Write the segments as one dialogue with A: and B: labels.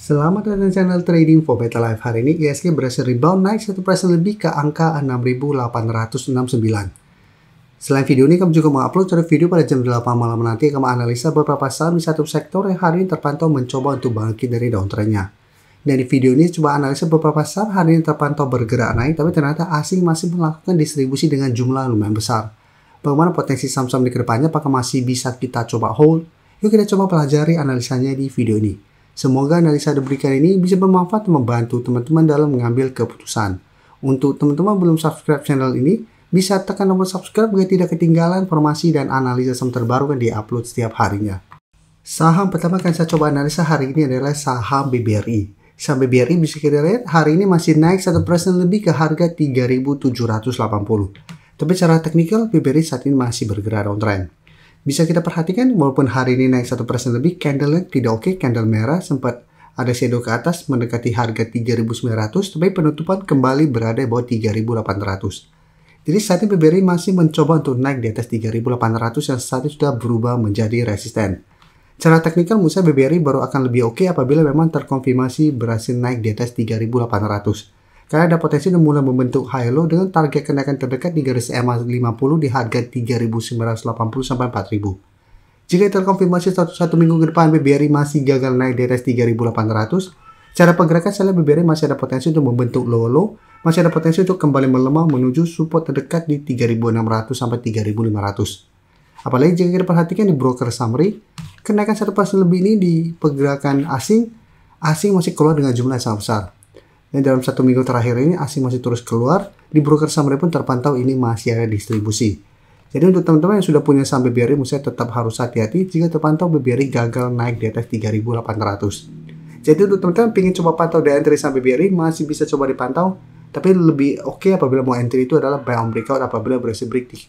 A: Selamat datang di channel Trading for Better Life. Hari ini ISG berhasil rebound naik 1% lebih ke angka 6.869. Selain video ini, kami juga mengupload satu video pada jam 8 malam nanti yang menganalisa beberapa saham di satu sektor yang hari ini terpantau mencoba untuk bangkit dari downtrendnya. Dan di video ini coba analisa beberapa saham hari ini terpantau bergerak naik, tapi ternyata asing masih melakukan distribusi dengan jumlah lumayan besar. Bagaimana potensi saham-saham di kedepannya, apakah masih bisa kita coba hold? Yuk kita coba pelajari analisanya di video ini. Semoga analisa diberikan ini bisa bermanfaat dan membantu teman-teman dalam mengambil keputusan. Untuk teman-teman belum subscribe channel ini, bisa tekan tombol subscribe agar tidak ketinggalan informasi dan analisa saham terbaru yang di-upload setiap harinya. Saham pertama yang saya coba analisa hari ini adalah saham BBRI. Saham BBRI bisa kita lihat hari ini masih naik 1% lebih ke harga 3.780. Tapi secara teknikal BBRI saat ini masih bergerak downtrend. Bisa kita perhatikan walaupun hari ini naik 1% lebih, candle tidak oke, candle merah sempat ada shadow ke atas mendekati harga 3.900, tapi penutupan kembali berada di bawah 3.800. Jadi saat ini BBRI masih mencoba untuk naik di atas 3.800 yang saat ini sudah berubah menjadi resisten. Secara teknikal menurut saya BBRI baru akan lebih oke apabila memang terkonfirmasi berhasil naik di atas 3.800. Karena ada potensi untuk mulai membentuk high low dengan target kenaikan terdekat di garis EMA 50 di harga 3.980 sampai 4.000. Jika terkonfirmasi satu minggu ke depan BBRI masih gagal naik di atas 3.800, secara pergerakan saya lihat BBRI masih ada potensi untuk membentuk low, masih ada potensi untuk kembali melemah menuju support terdekat di 3.600 sampai 3.500. Apalagi jika kita perhatikan di broker summary, kenaikan 1% lebih ini di pergerakan asing masih keluar dengan jumlah yang sangat besar. Dan dalam satu minggu terakhir ini asing masih terus keluar, di broker summary pun terpantau ini masih ada distribusi. Jadi untuk teman-teman yang sudah punya saham BBRI, menurut saya tetap harus hati-hati jika terpantau BBRI gagal naik di atas 3.800. Jadi untuk teman-teman ingin coba pantau di entry saham BBRI masih bisa coba dipantau, tapi lebih oke apabila mau entry itu adalah buy on breakout apabila berhasil break di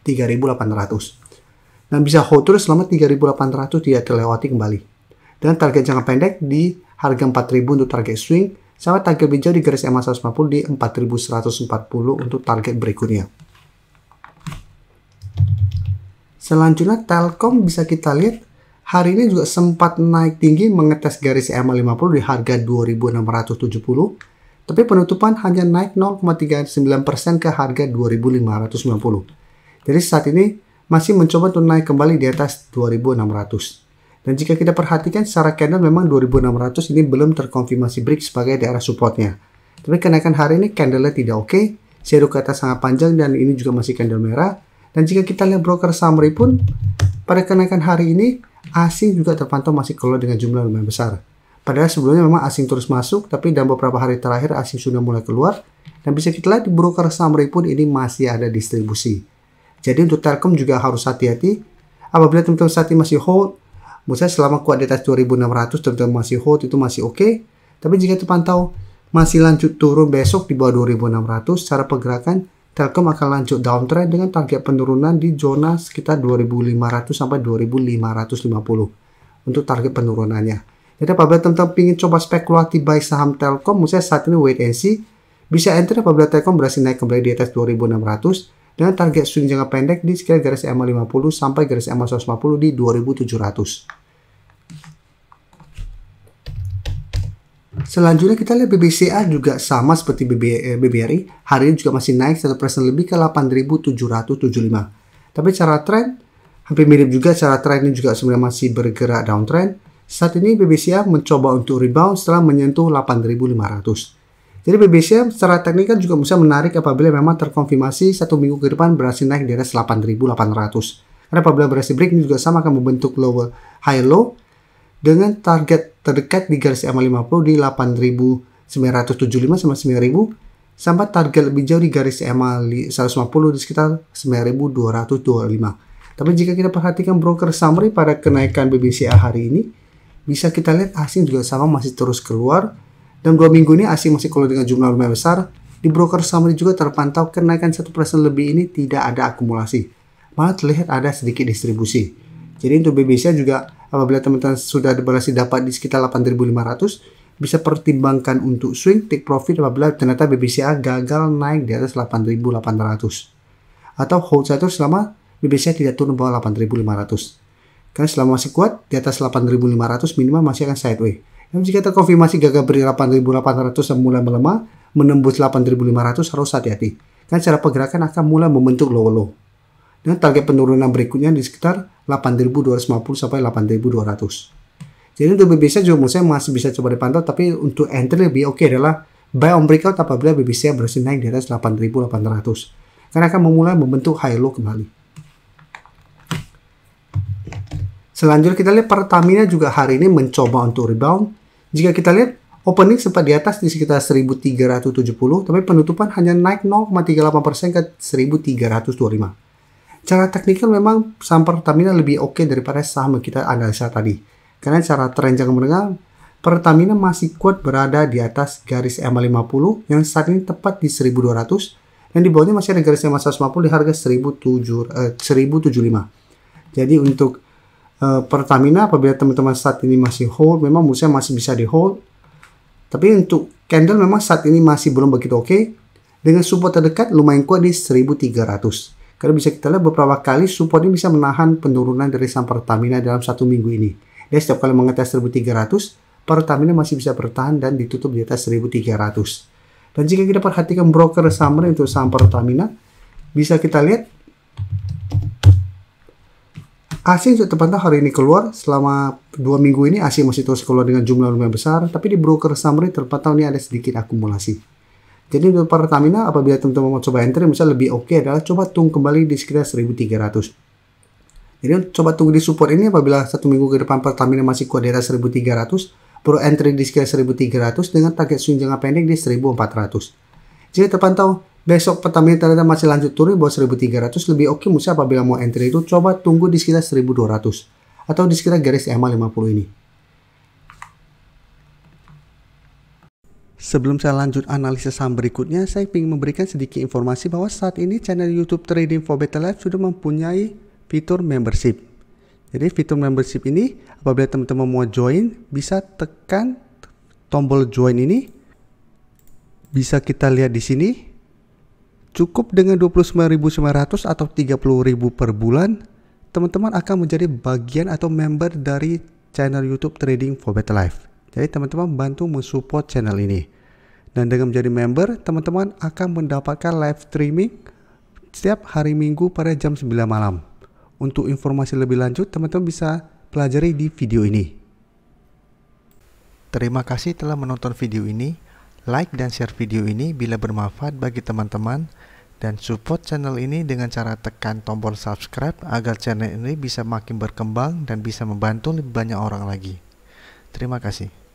A: 3.800. Dan bisa hold terus selama 3.800 tidak terlewati kembali. Dan target jangka pendek di harga 4.000 untuk target swing, sama target hijau di garis EMA 150 di 4.140 untuk target berikutnya. Selanjutnya Telkom bisa kita lihat hari ini juga sempat naik tinggi mengetes garis EMA 50 di harga 2.670, tapi penutupan hanya naik 0,39% ke harga 2.590. Jadi saat ini masih mencoba untuk naik kembali di atas 2.600. Dan jika kita perhatikan secara candle memang 2.600 ini belum terkonfirmasi break sebagai daerah supportnya. Tapi kenaikan hari ini candle-nya tidak oke, shadow ke atas sangat panjang dan ini juga masih candle merah. Dan jika kita lihat broker summary pun pada kenaikan hari ini asing juga terpantau masih keluar dengan jumlah lumayan besar. Padahal sebelumnya memang asing terus masuk, tapi dalam beberapa hari terakhir asing sudah mulai keluar. Dan bisa kita lihat di broker summary pun ini masih ada distribusi. Jadi untuk Telkom juga harus hati-hati. Apabila teman-teman saat ini masih hold, menurut saya selama kuat di atas 2.600 teman-teman masih hold itu masih oke. Tapi jika terpantau masih lanjut turun besok di bawah 2.600, secara pergerakan Telkom akan lanjut downtrend dengan target penurunan di zona sekitar 2.500 sampai 2.550 untuk target penurunannya. Jadi apabila teman-teman ingin coba spekulatif buy saham Telkom, menurut saya saat ini wait and see. Bisa enter apabila Telkom berhasil naik kembali di atas 2.600 dengan target swing jangka pendek di sekitar garis EMA 50 sampai garis EMA 150 di 2.700. Selanjutnya kita lihat BBCA juga sama seperti BBRI. Hari ini juga masih naik 1% lebih ke 8.775. Tapi secara trend hampir mirip juga, secara trend ini juga sebenarnya masih bergerak downtrend. Saat ini BBCA mencoba untuk rebound setelah menyentuh 8.500. Jadi BBCA secara teknikal juga bisa menarik apabila memang terkonfirmasi satu minggu ke depan berhasil naik di atas 8.800. Karena apabila berhasil break ini juga sama akan membentuk lower high low dengan target terdekat di garis EMA 50 di 8.975 sama 9.000 sampai target lebih jauh di garis EMA 150 di sekitar 9.225. Tapi jika kita perhatikan broker summary pada kenaikan BBCA hari ini, bisa kita lihat asing juga sama masih terus keluar. Dan 2 minggu ini asing masih keluar dengan jumlah lumayan besar. Di broker summary juga terpantau kenaikan 1% lebih ini tidak ada akumulasi. Malah terlihat ada sedikit distribusi. Jadi untuk BBCA juga apabila teman-teman sudah berhasil dapat di sekitar 8.500, bisa pertimbangkan untuk swing take profit apabila ternyata BBCA gagal naik di atas 8.800. Atau hold satu selama BBCA tidak turun bawah 8.500. Karena selama masih kuat di atas 8.500 minimal masih akan sideways. Dan jika terkonfirmasi gagal beri 8.800 dan mulai melemah, menembus 8.500 harus hati-hati. Kan cara pergerakan akan mulai membentuk low. Dengan target penurunan berikutnya di sekitar 8.250 sampai 8.200. Jadi untuk BBC juga menurut saya masih bisa coba dipantau, tapi untuk entry lebih oke adalah buy on breakout apabila BBC berhasil naik di atas 8.800. Karena akan memulai membentuk high low kembali. Selanjutnya kita lihat Pertamina juga hari ini mencoba untuk rebound. Jika kita lihat opening sempat di atas di sekitar 1.370, tapi penutupan hanya naik 0,38% ke 1.325. Cara teknikal memang saham Pertamina lebih oke daripada saham yang kita analisa tadi. Karena cara tren jangka menengah, Pertamina masih kuat berada di atas garis EMA 50 yang saat ini tepat di 1.200 dan di bawahnya masih ada garis EMA 150 di harga 1.075. Jadi untuk Pertamina apabila teman-teman saat ini masih hold, memang menurut saya masih bisa di hold. Tapi untuk candle memang saat ini masih belum begitu oke. Dengan support terdekat lumayan kuat di 1.300. Karena bisa kita lihat beberapa kali support ini bisa menahan penurunan dari saham Pertamina dalam satu minggu ini. Dan setiap kali mengetes 1.300, Pertamina masih bisa bertahan dan ditutup di atas 1.300. Dan jika kita perhatikan broker summary untuk saham Pertamina, bisa kita lihat asing sudah terpantau hari ini keluar. Selama 2 minggu ini asing masih terus keluar dengan jumlah lumayan besar, tapi di broker summary terpantau ini ada sedikit akumulasi. Jadi untuk Pertamina apabila teman-teman mau coba entry, misalnya lebih oke adalah coba tunggu kembali di sekitar 1.300. Jadi coba tunggu di support ini apabila satu minggu ke depan Pertamina masih kuat di atas 1.300, baru entry di sekitar 1.300 dengan target swing jangka pendek di 1.400. Jika terpantau besok Pertamina ternyata masih lanjut turun di bawah 1.300, lebih oke misalnya apabila mau entry itu coba tunggu di sekitar 1.200 atau di sekitar garis EMA 50 ini. Sebelum saya lanjut analisis saham berikutnya, saya ingin memberikan sedikit informasi bahwa saat ini channel YouTube Trading for Better Life sudah mempunyai fitur membership. Jadi fitur membership ini apabila teman-teman mau join, bisa tekan tombol join ini. Bisa kita lihat di sini. Cukup dengan 29.900 atau 30.000 per bulan, teman-teman akan menjadi bagian atau member dari channel YouTube Trading for Better Life. Jadi teman-teman bantu mensupport channel ini. Dan dengan menjadi member, teman-teman akan mendapatkan live streaming setiap hari Minggu pada jam 9 malam. Untuk informasi lebih lanjut, teman-teman bisa pelajari di video ini. Terima kasih telah menonton video ini. Like dan share video ini bila bermanfaat bagi teman-teman. Dan support channel ini dengan cara tekan tombol subscribe agar channel ini bisa makin berkembang dan bisa membantu lebih banyak orang lagi. Terima kasih.